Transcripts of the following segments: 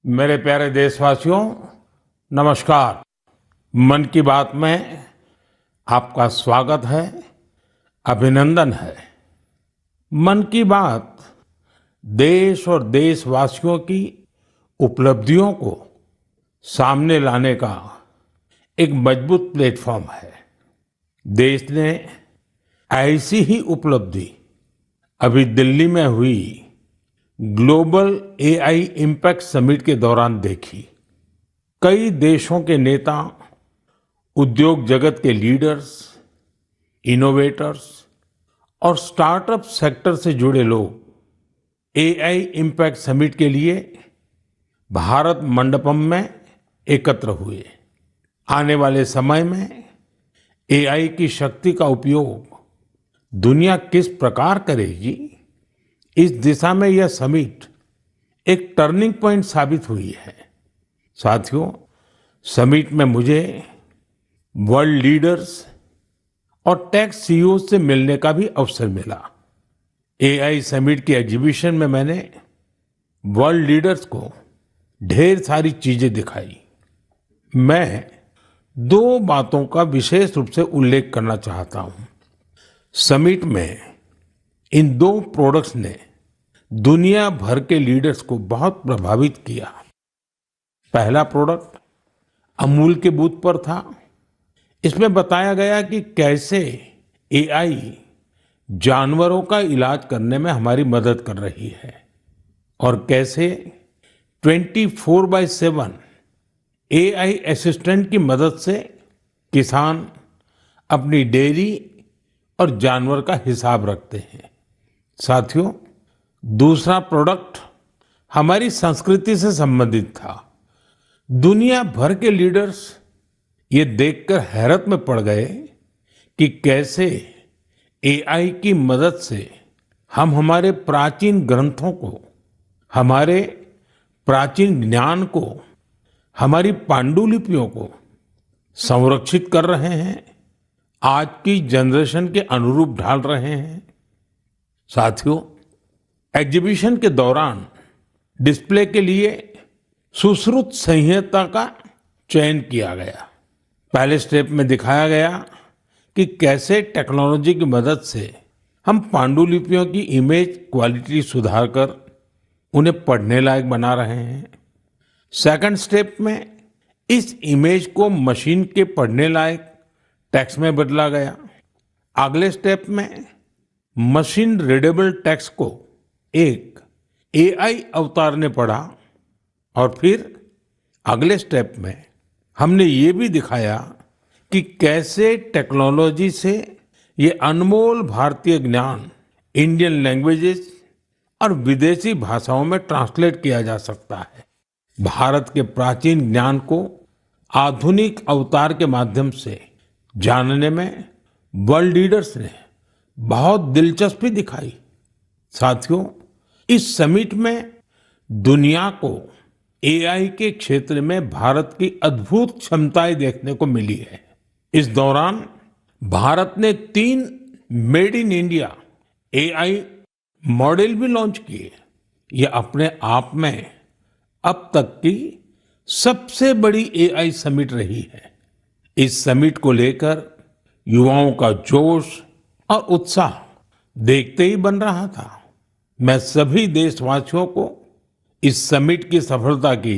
मेरे प्यारे देशवासियों, नमस्कार। मन की बात में आपका स्वागत है, अभिनंदन है। मन की बात देश और देशवासियों की उपलब्धियों को सामने लाने का एक मजबूत प्लेटफॉर्म है। देश ने ऐसी ही उपलब्धि अभी दिल्ली में हुई ग्लोबल एआई इम्पैक्ट समिट के दौरान देखी। कई देशों के नेता, उद्योग जगत के लीडर्स, इनोवेटर्स और स्टार्टअप सेक्टर से जुड़े लोग एआई इम्पैक्ट समिट के लिए भारत मंडपम में एकत्र हुए। आने वाले समय में एआई की शक्ति का उपयोग दुनिया किस प्रकार करेगी, इस दिशा में यह समिट एक टर्निंग पॉइंट साबित हुई है। साथियों, समिट में मुझे वर्ल्ड लीडर्स और टेक सीईओ से मिलने का भी अवसर मिला। एआई समिट की एग्जीबिशन में मैंने वर्ल्ड लीडर्स को ढेर सारी चीजें दिखाई। मैं दो बातों का विशेष रूप से उल्लेख करना चाहता हूं। समिट में इन दो प्रोडक्ट्स ने दुनिया भर के लीडर्स को बहुत प्रभावित किया। पहला प्रोडक्ट अमूल के बूथ पर था। इसमें बताया गया कि कैसे एआई जानवरों का इलाज करने में हमारी मदद कर रही है और कैसे 24/7 एआई असिस्टेंट की मदद से किसान अपनी डेयरी और जानवर का हिसाब रखते हैं। साथियों, दूसरा प्रोडक्ट हमारी संस्कृति से संबंधित था। दुनिया भर के लीडर्स ये देखकर हैरत में पड़ गए कि कैसे एआई की मदद से हम हमारे प्राचीन ग्रंथों को, हमारे प्राचीन ज्ञान को, हमारी पांडुलिपियों को संरक्षित कर रहे हैं, आज की जनरेशन के अनुरूप ढाल रहे हैं। साथियों, एग्जीबिशन के दौरान डिस्प्ले के लिए सुश्रुत संहिता का चयन किया गया। पहले स्टेप में दिखाया गया कि कैसे टेक्नोलॉजी की मदद से हम पांडुलिपियों की इमेज क्वालिटी सुधारकर उन्हें पढ़ने लायक बना रहे हैं। सेकंड स्टेप में इस इमेज को मशीन के पढ़ने लायक टेक्स्ट में बदला गया। अगले स्टेप में मशीन रीडेबल टेक्स्ट को एक एआई अवतार ने पढ़ा और फिर अगले स्टेप में हमने ये भी दिखाया कि कैसे टेक्नोलॉजी से ये अनमोल भारतीय ज्ञान इंडियन लैंग्वेजेस और विदेशी भाषाओं में ट्रांसलेट किया जा सकता है। भारत के प्राचीन ज्ञान को आधुनिक अवतार के माध्यम से जानने में वर्ल्ड लीडर्स ने बहुत दिलचस्पी दिखाई। साथियों, इस समिट में दुनिया को एआई के क्षेत्र में भारत की अद्भुत क्षमताएं देखने को मिली है। इस दौरान भारत ने 3 made in India AI model भी लॉन्च किए। ये अपने आप में अब तक की सबसे बड़ी एआई समिट रही है। इस समिट को लेकर युवाओं का जोश और उत्साह देखते ही बन रहा था। मैं सभी देशवासियों को इस समिट की सफलता की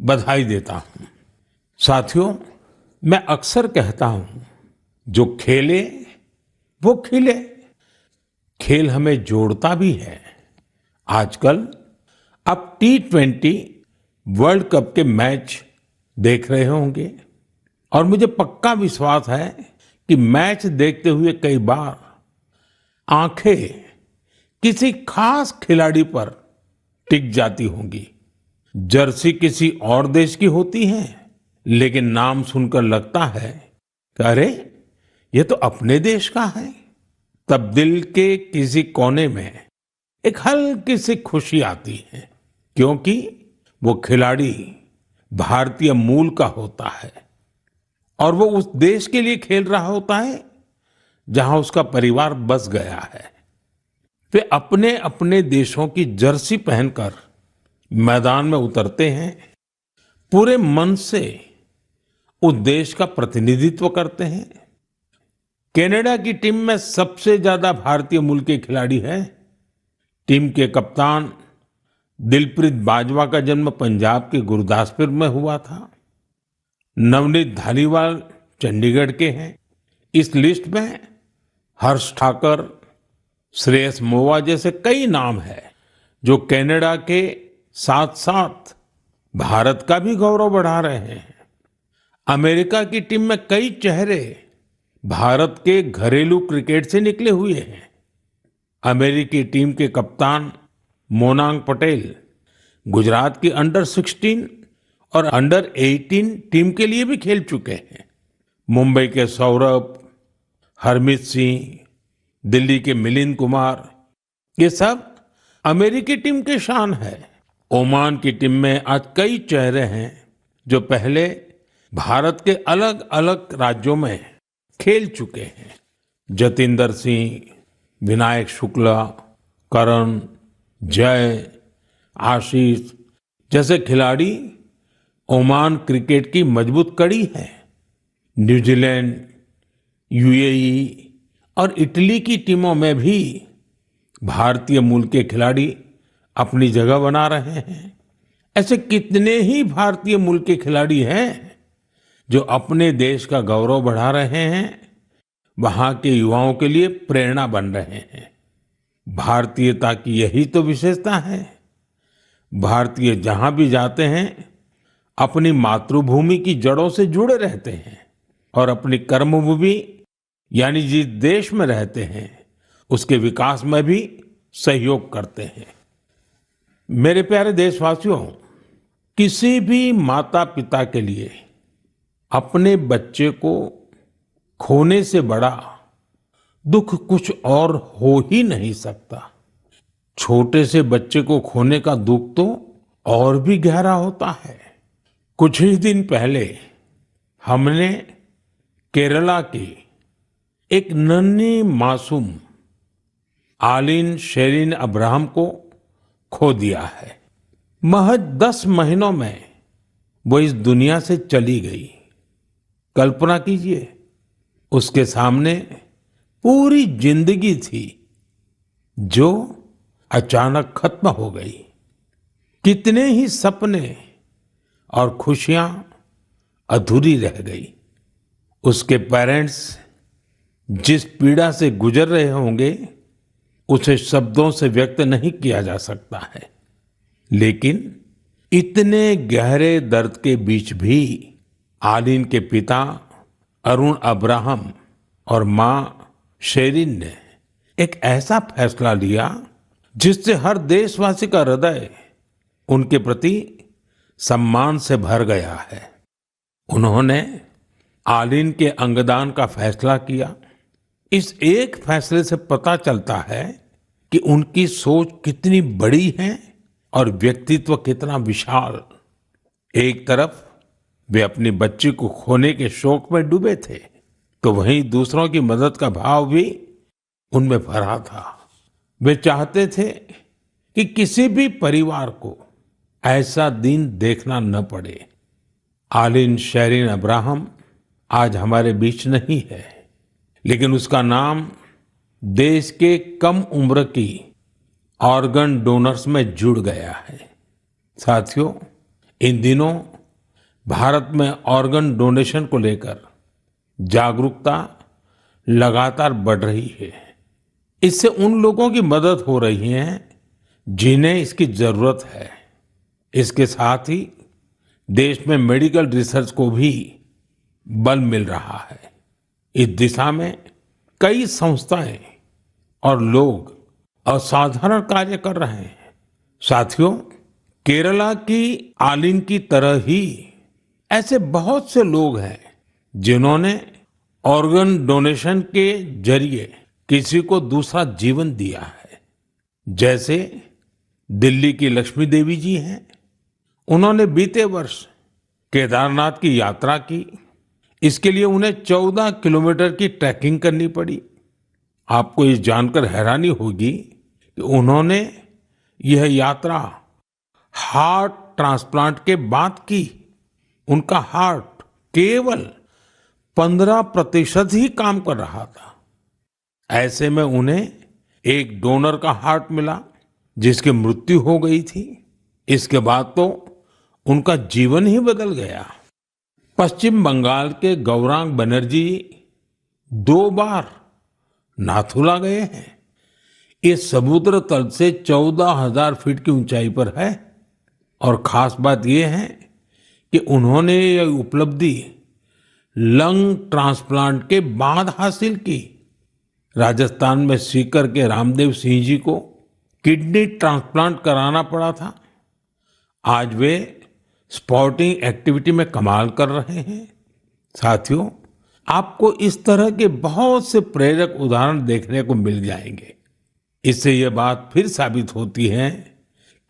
बधाई देता हूं। साथियों, मैं अक्सर कहता हूं, जो खेले वो खिले। खेल हमें जोड़ता भी है। आजकल आप T20 वर्ल्ड कप के मैच देख रहे होंगे और मुझे पक्का विश्वास है कि मैच देखते हुए कई बार आंखें किसी खास खिलाड़ी पर टिक जाती होंगी। जर्सी किसी और देश की होती है, लेकिन नाम सुनकर लगता है कि अरे, ये तो अपने देश का है। तब दिल के किसी कोने में एक हल्की सी खुशी आती है, क्योंकि वो खिलाड़ी भारतीय मूल का होता है और वो उस देश के लिए खेल रहा होता है जहां उसका परिवार बस गया है। वे अपने अपने देशों की जर्सी पहनकर मैदान में उतरते हैं, पूरे मन से उस देश का प्रतिनिधित्व करते हैं। कनाडा की टीम में सबसे ज्यादा भारतीय मूल के खिलाड़ी हैं। टीम के कप्तान दिलप्रीत बाजवा का जन्म पंजाब के गुरदासपुर में हुआ था। नवनीत धालीवाल चंडीगढ़ के हैं। इस लिस्ट में हर्ष ठाकर, श्रेयस मोवा जैसे कई नाम हैं जो कनाडा के साथ साथ भारत का भी गौरव बढ़ा रहे हैं। अमेरिका की टीम में कई चेहरे भारत के घरेलू क्रिकेट से निकले हुए हैं। अमेरिकी टीम के कप्तान मोनांग पटेल गुजरात की अंडर 16 और अंडर 18 टीम के लिए भी खेल चुके हैं। मुंबई के सौरभ, हरमीत सिंह, दिल्ली के मिलिंद कुमार, ये सब अमेरिकी टीम के शान है। ओमान की टीम में आज कई चेहरे हैं जो पहले भारत के अलग अलग राज्यों में खेल चुके हैं। जतिंदर सिंह, विनायक शुक्ला, करण, जय, आशीष जैसे खिलाड़ी ओमान क्रिकेट की मजबूत कड़ी है। न्यूजीलैंड, यूएई और इटली की टीमों में भी भारतीय मूल के खिलाड़ी अपनी जगह बना रहे हैं। ऐसे कितने ही भारतीय मूल के खिलाड़ी हैं जो अपने देश का गौरव बढ़ा रहे हैं, वहां के युवाओं के लिए प्रेरणा बन रहे हैं। भारतीयता की यही तो विशेषता है। भारतीय जहां भी जाते हैं अपनी मातृभूमि की जड़ों से जुड़े रहते हैं और अपनी कर्मभूमि यानी जिस देश में रहते हैं उसके विकास में भी सहयोग करते हैं। मेरे प्यारे देशवासियों, किसी भी माता पिता के लिए अपने बच्चे को खोने से बड़ा दुख कुछ और हो ही नहीं सकता। छोटे से बच्चे को खोने का दुख तो और भी गहरा होता है। कुछ ही दिन पहले हमने केरला की एक नन्ही मासूम आलिन शेरिन अब्राहम को खो दिया है। महज 10 महीनों में वो इस दुनिया से चली गई। कल्पना कीजिए, उसके सामने पूरी जिंदगी थी जो अचानक खत्म हो गई। कितने ही सपने और खुशियां अधूरी रह गई। उसके पेरेंट्स जिस पीड़ा से गुजर रहे होंगे उसे शब्दों से व्यक्त नहीं किया जा सकता है। लेकिन इतने गहरे दर्द के बीच भी आलिन के पिता अरुण अब्राहम और मां शेरिन ने एक ऐसा फैसला लिया जिससे हर देशवासी का हृदय उनके प्रति सम्मान से भर गया है। उन्होंने आलिन के अंगदान का फैसला किया। इस एक फैसले से पता चलता है कि उनकी सोच कितनी बड़ी है और व्यक्तित्व कितना विशाल। एक तरफ वे अपनी बच्ची को खोने के शोक में डूबे थे, तो वहीं दूसरों की मदद का भाव भी उनमें भरा था। वे चाहते थे कि किसी भी परिवार को ऐसा दिन देखना न पड़े। आलिन शेरिन अब्राहम आज हमारे बीच नहीं है, लेकिन उसका नाम देश के कम उम्र की ऑर्गन डोनर्स में जुड़ गया है। साथियों, इन दिनों भारत में ऑर्गन डोनेशन को लेकर जागरूकता लगातार बढ़ रही है। इससे उन लोगों की मदद हो रही है जिन्हें इसकी जरूरत है। इसके साथ ही देश में मेडिकल रिसर्च को भी बल मिल रहा है। इस दिशा में कई संस्थाएं और लोग असाधारण कार्य कर रहे हैं। साथियों, केरला की आलिन की तरह ही ऐसे बहुत से लोग हैं जिन्होंने ऑर्गन डोनेशन के जरिए किसी को दूसरा जीवन दिया है। जैसे दिल्ली की लक्ष्मी देवी जी हैं। उन्होंने बीते वर्ष केदारनाथ की यात्रा की। इसके लिए उन्हें 14 किलोमीटर की ट्रैकिंग करनी पड़ी। आपको ये जानकर हैरानी होगी कि उन्होंने यह यात्रा हार्ट ट्रांसप्लांट के बाद की। उनका हार्ट केवल 15% ही काम कर रहा था। ऐसे में उन्हें एक डोनर का हार्ट मिला, जिसकी मृत्यु हो गई थी। इसके बाद तो उनका जीवन ही बदल गया। पश्चिम बंगाल के गौरांग बनर्जी 2 बार नाथुला गए हैं। ये समुद्र तल से 14,000 फीट की ऊंचाई पर है। और खास बात यह है कि उन्होंने ये उपलब्धि लंग ट्रांसप्लांट के बाद हासिल की। राजस्थान में सीकर के रामदेव सिंह जी को किडनी ट्रांसप्लांट कराना पड़ा था। आज वे स्पोर्टिंग एक्टिविटी में कमाल कर रहे हैं। साथियों, आपको इस तरह के बहुत से प्रेरक उदाहरण देखने को मिल जाएंगे। इससे ये बात फिर साबित होती है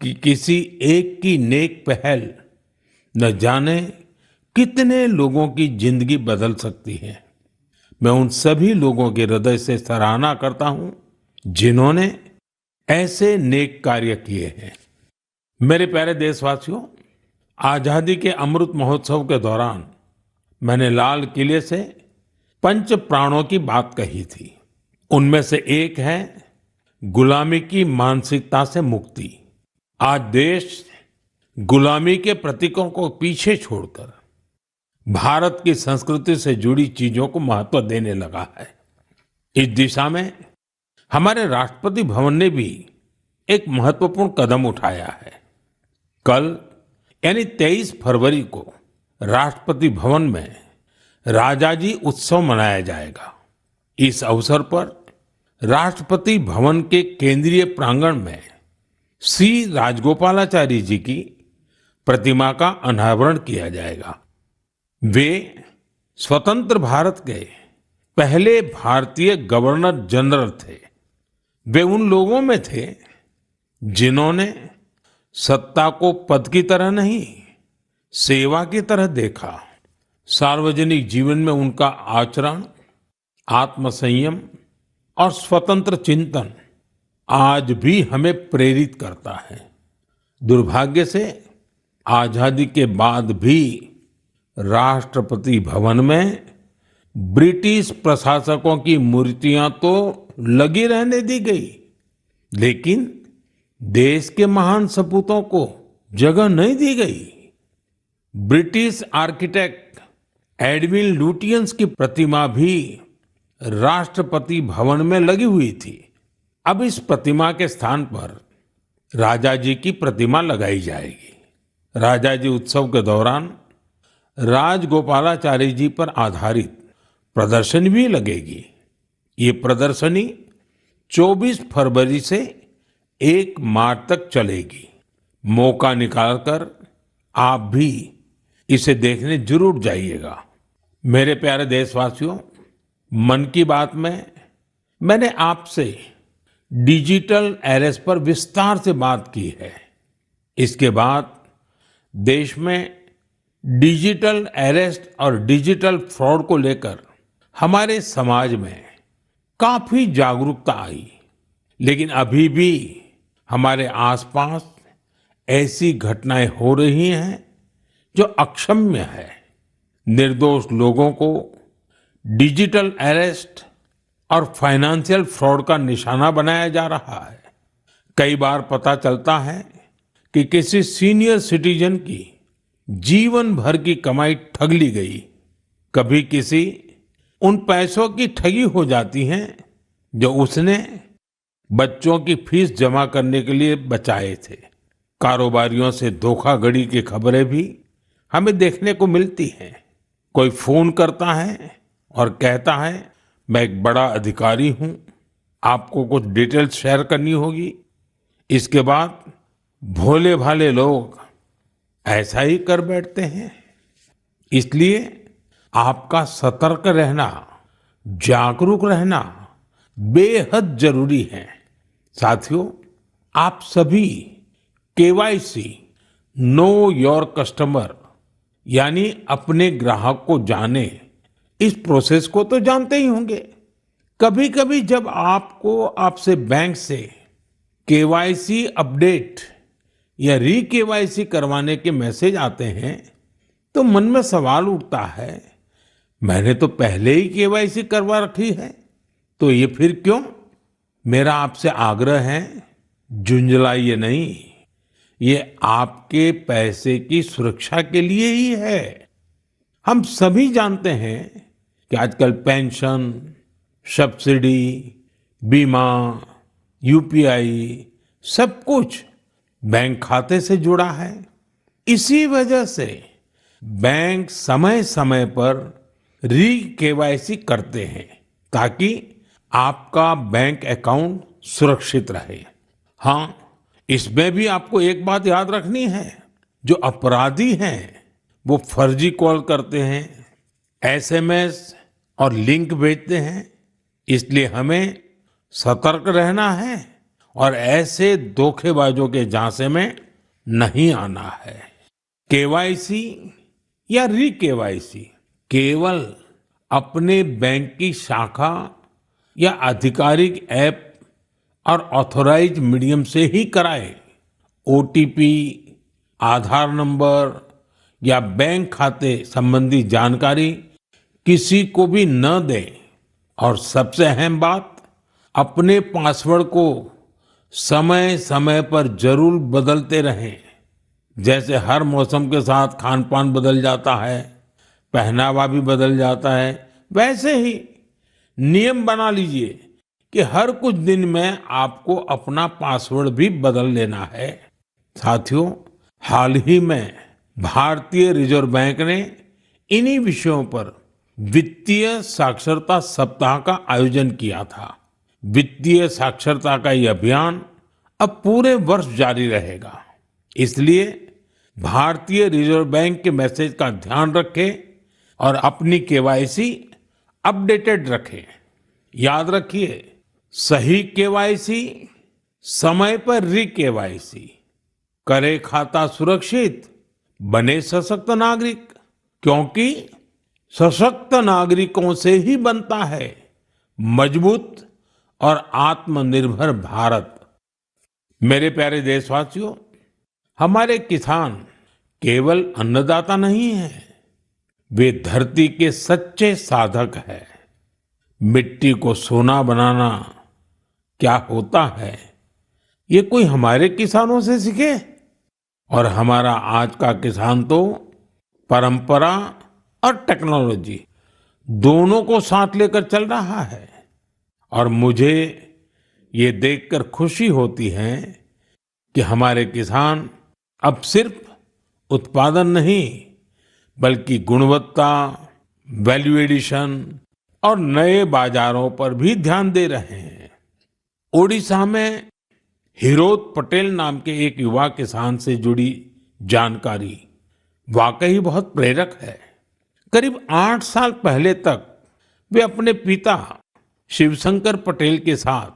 कि किसी एक की नेक पहल न जाने कितने लोगों की जिंदगी बदल सकती है। मैं उन सभी लोगों के हृदय से सराहना करता हूं जिन्होंने ऐसे नेक कार्य किए हैं। मेरे प्यारे देशवासियों, आजादी के अमृत महोत्सव के दौरान मैंने लाल किले से पंच प्राणों की बात कही थी। उनमें से एक है गुलामी की मानसिकता से मुक्ति। आज देश गुलामी के प्रतीकों को पीछे छोड़कर भारत की संस्कृति से जुड़ी चीजों को महत्व देने लगा है। इस दिशा में हमारे राष्ट्रपति भवन ने भी एक महत्वपूर्ण कदम उठाया है। कल यानी 23 फरवरी को राष्ट्रपति भवन में राजाजी उत्सव मनाया जाएगा। इस अवसर पर राष्ट्रपति भवन के केंद्रीय प्रांगण में सी राजगोपालाचारी जी की प्रतिमा का अनावरण किया जाएगा। वे स्वतंत्र भारत के पहले भारतीय गवर्नर जनरल थे। वे उन लोगों में थे जिन्होंने सत्ता को पद की तरह नहीं, सेवा की तरह देखा। सार्वजनिक जीवन में उनका आचरण, आत्मसंयम और स्वतंत्र चिंतन आज भी हमें प्रेरित करता है। दुर्भाग्य से आजादी के बाद भी राष्ट्रपति भवन में ब्रिटिश प्रशासकों की मूर्तियां तो लगी रहने दी गई, लेकिन देश के महान सपूतों को जगह नहीं दी गई। ब्रिटिश आर्किटेक्ट एडविन लुटियंस की प्रतिमा भी राष्ट्रपति भवन में लगी हुई थी। अब इस प्रतिमा के स्थान पर राजा जी की प्रतिमा लगाई जाएगी। राजा जी उत्सव के दौरान राजगोपालाचारी जी पर आधारित प्रदर्शनी भी लगेगी। ये प्रदर्शनी 24 फरवरी से 1 मार्च तक चलेगी। मौका निकालकर आप भी इसे देखने जरूर जाइएगा। मेरे प्यारे देशवासियों, मन की बात में मैंने आपसे डिजिटल अरेस्ट पर विस्तार से बात की है। इसके बाद देश में डिजिटल अरेस्ट और डिजिटल फ्रॉड को लेकर हमारे समाज में काफी जागरूकता आई, लेकिन अभी भी हमारे आसपास ऐसी घटनाएं हो रही हैं जो अक्षम्य है। निर्दोष लोगों को डिजिटल अरेस्ट और फाइनेंशियल फ्रॉड का निशाना बनाया जा रहा है। कई बार पता चलता है कि किसी सीनियर सिटीजन की जीवन भर की कमाई ठग ली गई। कभी किसी उन पैसों की ठगी हो जाती है जो उसने बच्चों की फीस जमा करने के लिए बचाए थे। कारोबारियों से धोखाधड़ी की खबरें भी हमें देखने को मिलती हैं। कोई फोन करता है और कहता है, मैं एक बड़ा अधिकारी हूं, आपको कुछ डिटेल्स शेयर करनी होगी। इसके बाद भोले भाले लोग ऐसा ही कर बैठते हैं। इसलिए आपका सतर्क रहना, जागरूक रहना बेहद जरूरी है। साथियों, आप सभी केवाईसी नो योर कस्टमर यानी अपने ग्राहक को जाने, इस प्रोसेस को तो जानते ही होंगे। कभी कभी जब आपको आपसे बैंक से केवाईसी अपडेट या री केवाईसी करवाने के मैसेज आते हैं तो मन में सवाल उठता है, मैंने तो पहले ही केवाईसी करवा रखी है, तो ये फिर क्यों? मेरा आपसे आग्रह है, झुंझलाइए नहीं। ये आपके पैसे की सुरक्षा के लिए ही है। हम सभी जानते हैं कि आजकल पेंशन, सब्सिडी, बीमा, यूपीआई सब कुछ बैंक खाते से जुड़ा है। इसी वजह से बैंक समय समय पर री केवाईसी करते हैं ताकि आपका बैंक अकाउंट सुरक्षित रहे। हाँ, इसमें भी आपको एक बात याद रखनी है, जो अपराधी हैं वो फर्जी कॉल करते हैं, एसएमएस और लिंक भेजते हैं। इसलिए हमें सतर्क रहना है और ऐसे धोखेबाजों के झांसे में नहीं आना है। केवाईसी या री केवाईसी केवल अपने बैंक की शाखा या आधिकारिक ऐप और ऑथराइज्ड मीडियम से ही कराएं। ओटीपी, आधार नंबर या बैंक खाते संबंधी जानकारी किसी को भी न दें। और सबसे अहम बात, अपने पासवर्ड को समय समय पर जरूर बदलते रहें। जैसे हर मौसम के साथ खान पान बदल जाता है, पहनावा भी बदल जाता है, वैसे ही नियम बना लीजिए कि हर कुछ दिन में आपको अपना पासवर्ड भी बदल लेना है। साथियों, हाल ही में भारतीय रिजर्व बैंक ने इन्हीं विषयों पर वित्तीय साक्षरता सप्ताह का आयोजन किया था। वित्तीय साक्षरता का ये अभियान अब पूरे वर्ष जारी रहेगा। इसलिए भारतीय रिजर्व बैंक के मैसेज का ध्यान रखें और अपनी केवाईसी अपडेटेड रखें। याद रखिए, सही केवाईसी, समय पर री केवाईसी, करे खाता सुरक्षित, बने सशक्त नागरिक, क्योंकि सशक्त नागरिकों से ही बनता है मजबूत और आत्मनिर्भर भारत। मेरे प्यारे देशवासियों, हमारे किसान केवल अन्नदाता नहीं हैं, वे धरती के सच्चे साधक हैं। मिट्टी को सोना बनाना क्या होता है, ये कोई हमारे किसानों से सीखे। और हमारा आज का किसान तो परंपरा और टेक्नोलॉजी दोनों को साथ लेकर चल रहा है। और मुझे ये देखकर खुशी होती है कि हमारे किसान अब सिर्फ उत्पादन नहीं, बल्कि गुणवत्ता, वैल्यू एडिशन और नए बाजारों पर भी ध्यान दे रहे हैं। ओडिशा में हिरोत पटेल नाम के एक युवा किसान से जुड़ी जानकारी वाकई बहुत प्रेरक है। करीब 8 साल पहले तक वे अपने पिता शिवशंकर पटेल के साथ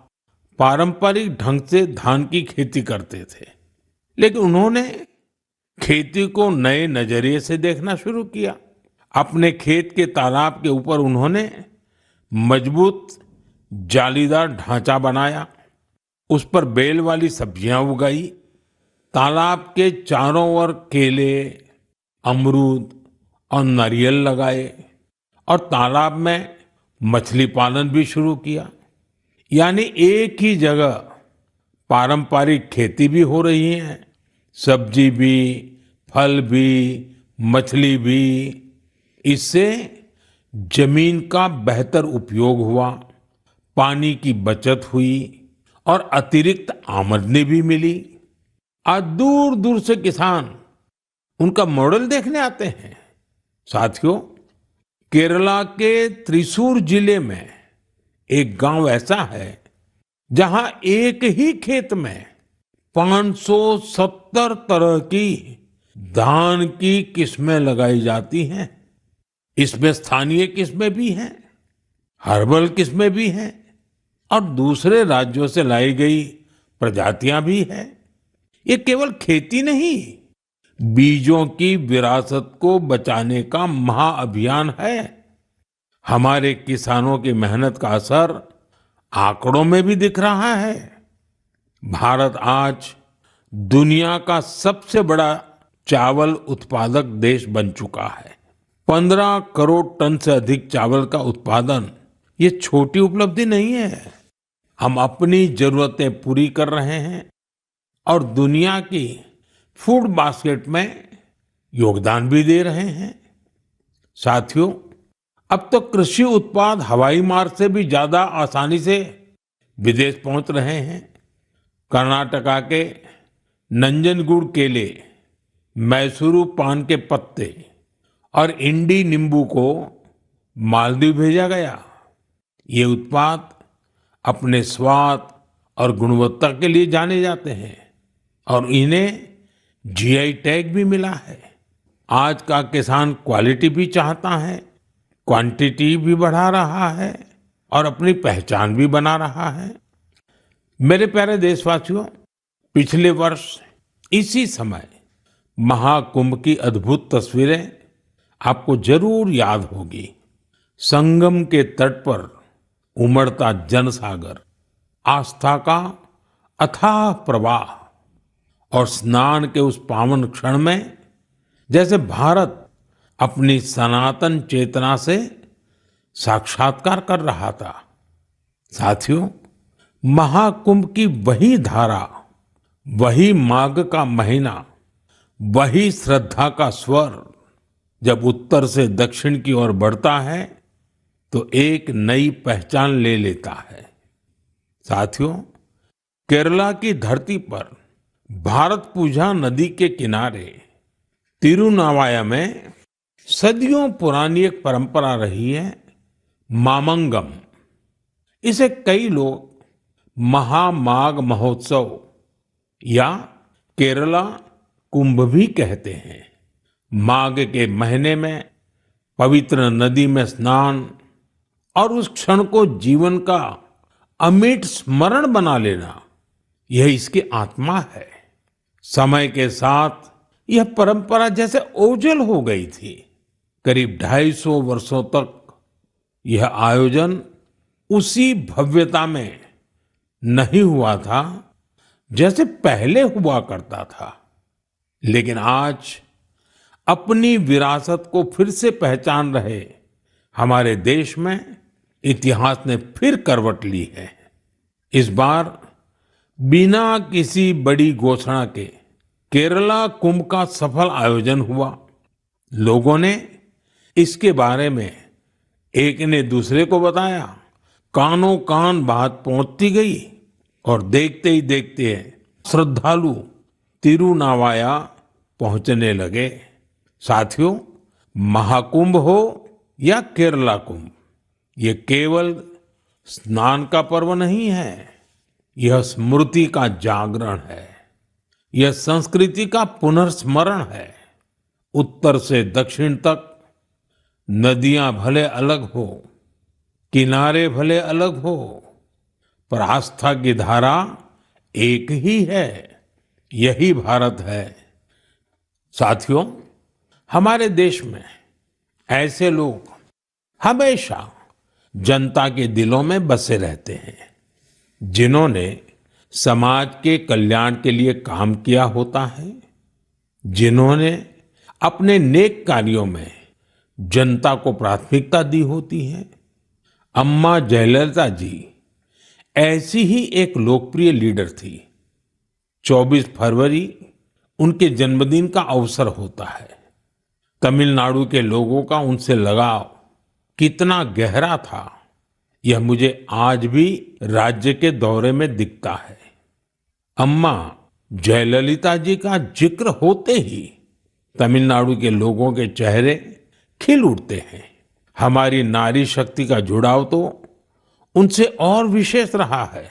पारंपरिक ढंग से धान की खेती करते थे, लेकिन उन्होंने खेती को नए नजरिए से देखना शुरू किया। अपने खेत के तालाब के ऊपर उन्होंने मजबूत जालीदार ढांचा बनाया, उस पर बेल वाली सब्जियां उगाई, तालाब के चारों ओर केले, अमरूद और नारियल लगाए और तालाब में मछली पालन भी शुरू किया। यानी एक ही जगह पारंपरिक खेती भी हो रही है, सब्जी भी, फल भी, मछली भी। इससे जमीन का बेहतर उपयोग हुआ, पानी की बचत हुई और अतिरिक्त आमदनी भी मिली। आज दूर दूर से किसान उनका मॉडल देखने आते हैं। साथियों, केरला के त्रिशूर जिले में एक गांव ऐसा है जहां एक ही खेत में 570 तरह की धान की किस्में लगाई जाती हैं। इसमें स्थानीय किस्में भी हैं, हर्बल किस्में भी हैं और दूसरे राज्यों से लाई गई प्रजातियां भी हैं। ये केवल खेती नहीं, बीजों की विरासत को बचाने का महाअभियान है। हमारे किसानों की मेहनत का असर आंकड़ों में भी दिख रहा है। भारत आज दुनिया का सबसे बड़ा चावल उत्पादक देश बन चुका है। 15 करोड़ टन से अधिक चावल का उत्पादन ये छोटी उपलब्धि नहीं है। हम अपनी जरूरतें पूरी कर रहे हैं और दुनिया की फूड बास्केट में योगदान भी दे रहे हैं। साथियों, अब तो कृषि उत्पाद हवाई मार्ग से भी ज्यादा आसानी से विदेश पहुंच रहे हैं। कर्नाटका के नंजनगुड केले, मैसूरू पान के पत्ते और इंडी नींबू को मालदीव भेजा गया। ये उत्पाद अपने स्वाद और गुणवत्ता के लिए जाने जाते हैं और इन्हें जीआई टैग भी मिला है। आज का किसान क्वालिटी भी चाहता है, क्वांटिटी भी बढ़ा रहा है और अपनी पहचान भी बना रहा है। मेरे प्यारे देशवासियों, पिछले वर्ष इसी समय महाकुंभ की अद्भुत तस्वीरें आपको जरूर याद होगी। संगम के तट पर उमड़ता जनसागर, आस्था का अथाह प्रवाह और स्नान के उस पावन क्षण में जैसे भारत अपनी सनातन चेतना से साक्षात्कार कर रहा था। साथियों, महाकुंभ की वही धारा, वही माघ का महीना, वही श्रद्धा का स्वर जब उत्तर से दक्षिण की ओर बढ़ता है तो एक नई पहचान ले लेता है। साथियों, केरला की धरती पर भारत पूजा नदी के किनारे तिरुनावाया में सदियों पुरानी एक परंपरा रही है, मामंगम। इसे कई लोग महामाघ महोत्सव या केरला कुंभ भी कहते हैं। माघ के महीने में पवित्र नदी में स्नान और उस क्षण को जीवन का अमिट स्मरण बना लेना, यह इसकी आत्मा है। समय के साथ यह परंपरा जैसे ओझल हो गई थी। करीब 250 वर्षों तक यह आयोजन उसी भव्यता में नहीं हुआ था जैसे पहले हुआ करता था। लेकिन आज अपनी विरासत को फिर से पहचान रहे हमारे देश में इतिहास ने फिर करवट ली है। इस बार बिना किसी बड़ी घोषणा के केरला कुंभ का सफल आयोजन हुआ। लोगों ने इसके बारे में एक ने दूसरे को बताया, कानों कान बात पहुंचती गई और देखते ही देखते श्रद्धालु तिरुनावाया पहुंचने लगे। साथियों, महाकुंभ हो या केरला कुंभ, ये केवल स्नान का पर्व नहीं है, यह स्मृति का जागरण है, यह संस्कृति का पुनर्स्मरण है। उत्तर से दक्षिण तक नदियां भले अलग हो, किनारे भले अलग हो, पर आस्था की धारा एक ही है, यही भारत है। साथियों, हमारे देश में ऐसे लोग हमेशा जनता के दिलों में बसे रहते हैं, जिन्होंने समाज के कल्याण के लिए काम किया होता है, जिन्होंने अपने नेक कार्यों में जनता को प्राथमिकता दी होती है। अम्मा जयललिता जी ऐसी ही एक लोकप्रिय लीडर थी। 24 फरवरी उनके जन्मदिन का अवसर होता है। तमिलनाडु के लोगों का उनसे लगाव कितना गहरा था, यह मुझे आज भी राज्य के दौरे में दिखता है। अम्मा जयललिता जी का जिक्र होते ही तमिलनाडु के लोगों के चेहरे खिल उठते हैं। हमारी नारी शक्ति का जुड़ाव तो उनसे और विशेष रहा है।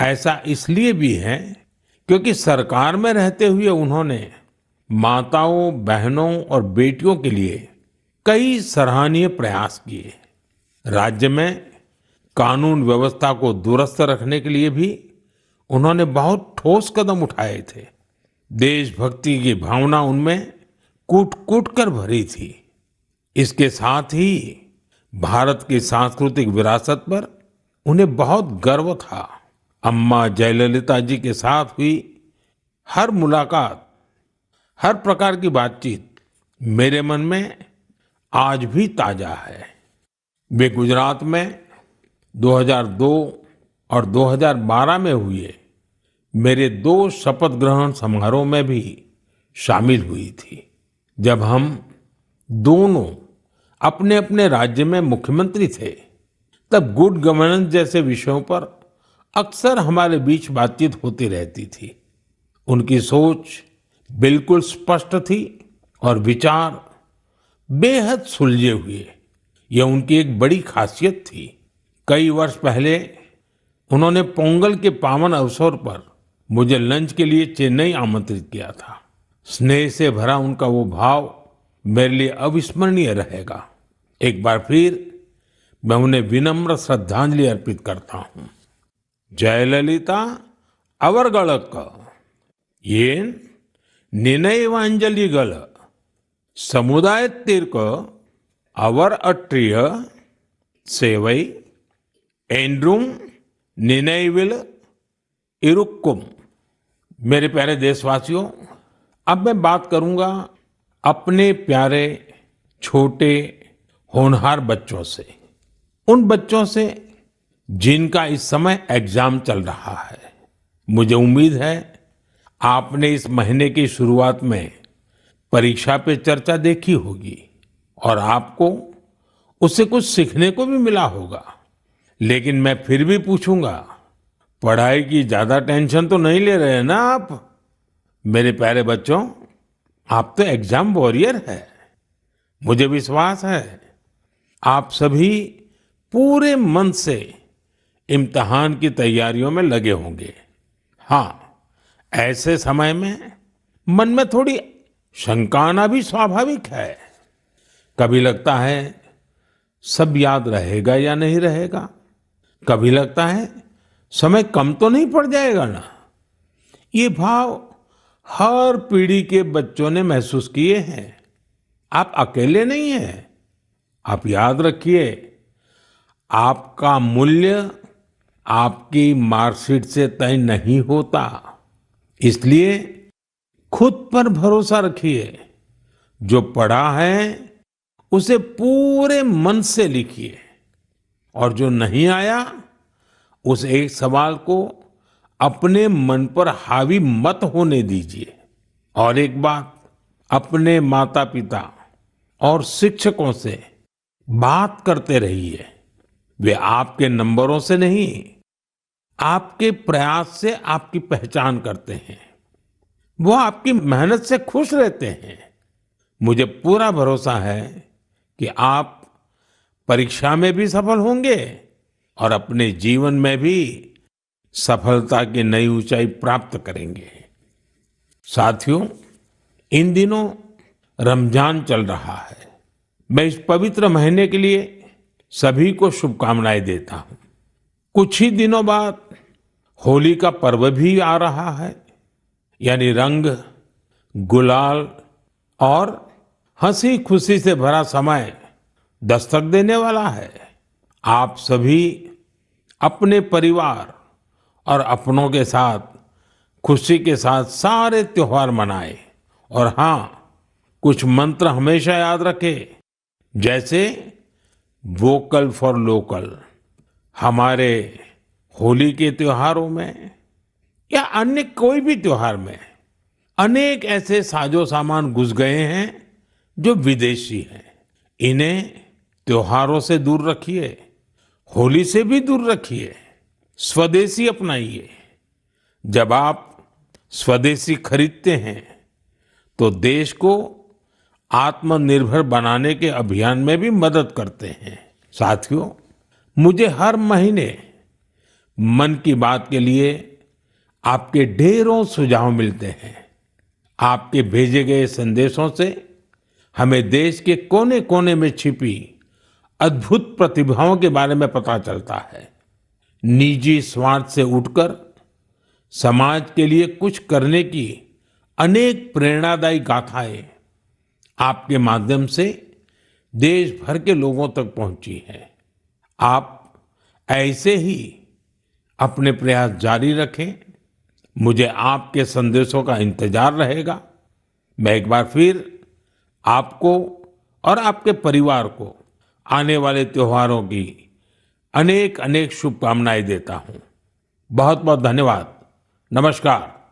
ऐसा इसलिए भी है क्योंकि सरकार में रहते हुए उन्होंने माताओं, बहनों और बेटियों के लिए कई सराहनीय प्रयास किए। राज्य में कानून व्यवस्था को दुरुस्त रखने के लिए भी उन्होंने बहुत ठोस कदम उठाए थे। देशभक्ति की भावना उनमें कूट-कूट कर भरी थी। इसके साथ ही भारत की सांस्कृतिक विरासत पर उन्हें बहुत गर्व था। अम्मा जयललिता जी के साथ हुई हर मुलाकात, हर प्रकार की बातचीत मेरे मन में आज भी ताजा है। वे गुजरात में 2002 और 2012 में हुए मेरे 2 शपथ ग्रहण समारोह में भी शामिल हुई थी, जब हम दोनों अपने अपने राज्य में मुख्यमंत्री थे। तब गुड गवर्नेंस जैसे विषयों पर अक्सर हमारे बीच बातचीत होती रहती थी। उनकी सोच बिल्कुल स्पष्ट थी और विचार बेहद सुलझे हुए। यह उनकी एक बड़ी खासियत थी। कई वर्ष पहले उन्होंने पोंगल के पावन अवसर पर मुझे लंच के लिए चेन्नई आमंत्रित किया था। स्नेह से भरा उनका वो भाव मेरे लिए अविस्मरणीय रहेगा। एक बार फिर मैं उन्हें विनम्र श्रद्धांजलि अर्पित करता हूँ। जयललिता अवरगड़क येन निनैवांजलिगल समुदाय तीर्क अवर अट्रिय सेवई एंड्रुम निनैविल इरुक्कुम। मेरे प्यारे देशवासियों, अब मैं बात करूंगा अपने प्यारे छोटे होनहार बच्चों से, उन बच्चों से जिनका इस समय एग्जाम चल रहा है। मुझे उम्मीद है आपने इस महीने की शुरुआत में परीक्षा पे चर्चा देखी होगी और आपको उससे कुछ सीखने को भी मिला होगा। लेकिन मैं फिर भी पूछूंगा, पढ़ाई की ज्यादा टेंशन तो नहीं ले रहे हैं ना आप? मेरे प्यारे बच्चों, आप तो एग्जाम वॉरियर है। मुझे विश्वास है आप सभी पूरे मन से इम्तिहान की तैयारियों में लगे होंगे। हाँ, ऐसे समय में मन में थोड़ी शंका आना भी स्वाभाविक है। कभी लगता है सब याद रहेगा या नहीं रहेगा, कभी लगता है समय कम तो नहीं पड़ जाएगा ना। ये भाव हर पीढ़ी के बच्चों ने महसूस किए हैं। आप अकेले नहीं हैं। आप याद रखिए, आपका मूल्य आपकी मार्कशीट से तय नहीं होता। इसलिए खुद पर भरोसा रखिए। जो पढ़ा है उसे पूरे मन से लिखिए और जो नहीं आया उस एक सवाल को अपने मन पर हावी मत होने दीजिए। और एक बात, अपने माता पिता और शिक्षकों से बात करते रहिए। वे आपके नंबरों से नहीं, आपके प्रयास से आपकी पहचान करते हैं। वो आपकी मेहनत से खुश रहते हैं। मुझे पूरा भरोसा है कि आप परीक्षा में भी सफल होंगे और अपने जीवन में भी सफलता की नई ऊंचाई प्राप्त करेंगे। साथियों, इन दिनों रमजान चल रहा है। मैं इस पवित्र महीने के लिए सभी को शुभकामनाएं देता हूं। कुछ ही दिनों बाद होली का पर्व भी आ रहा है, यानी रंग, गुलाल और हंसी खुशी से भरा समय दस्तक देने वाला है। आप सभी अपने परिवार और अपनों के साथ खुशी के साथ सारे त्योहार मनाएं। और हाँ, कुछ मंत्र हमेशा याद रखें, जैसे वोकल फॉर लोकल। हमारे होली के त्योहारों में या अन्य कोई भी त्योहार में अनेक ऐसे साजो सामान घुस गए हैं जो विदेशी हैं। इन्हें त्योहारों से दूर रखिए, होली से भी दूर रखिए, स्वदेशी अपनाइए। जब आप स्वदेशी खरीदते हैं तो देश को आत्मनिर्भर बनाने के अभियान में भी मदद करते हैं। साथियों, मुझे हर महीने मन की बात के लिए आपके ढेरों सुझाव मिलते हैं। आपके भेजे गए संदेशों से हमें देश के कोने कोने में छिपी अद्भुत प्रतिभाओं के बारे में पता चलता है। निजी स्वार्थ से उठकर समाज के लिए कुछ करने की अनेक प्रेरणादायी गाथाएं आपके माध्यम से देश भर के लोगों तक पहुंची हैं। आप ऐसे ही अपने प्रयास जारी रखें। मुझे आपके संदेशों का इंतजार रहेगा। मैं एक बार फिर आपको और आपके परिवार को आने वाले त्योहारों की अनेक अनेक शुभकामनाएं देता हूं। बहुत बहुत धन्यवाद। नमस्कार।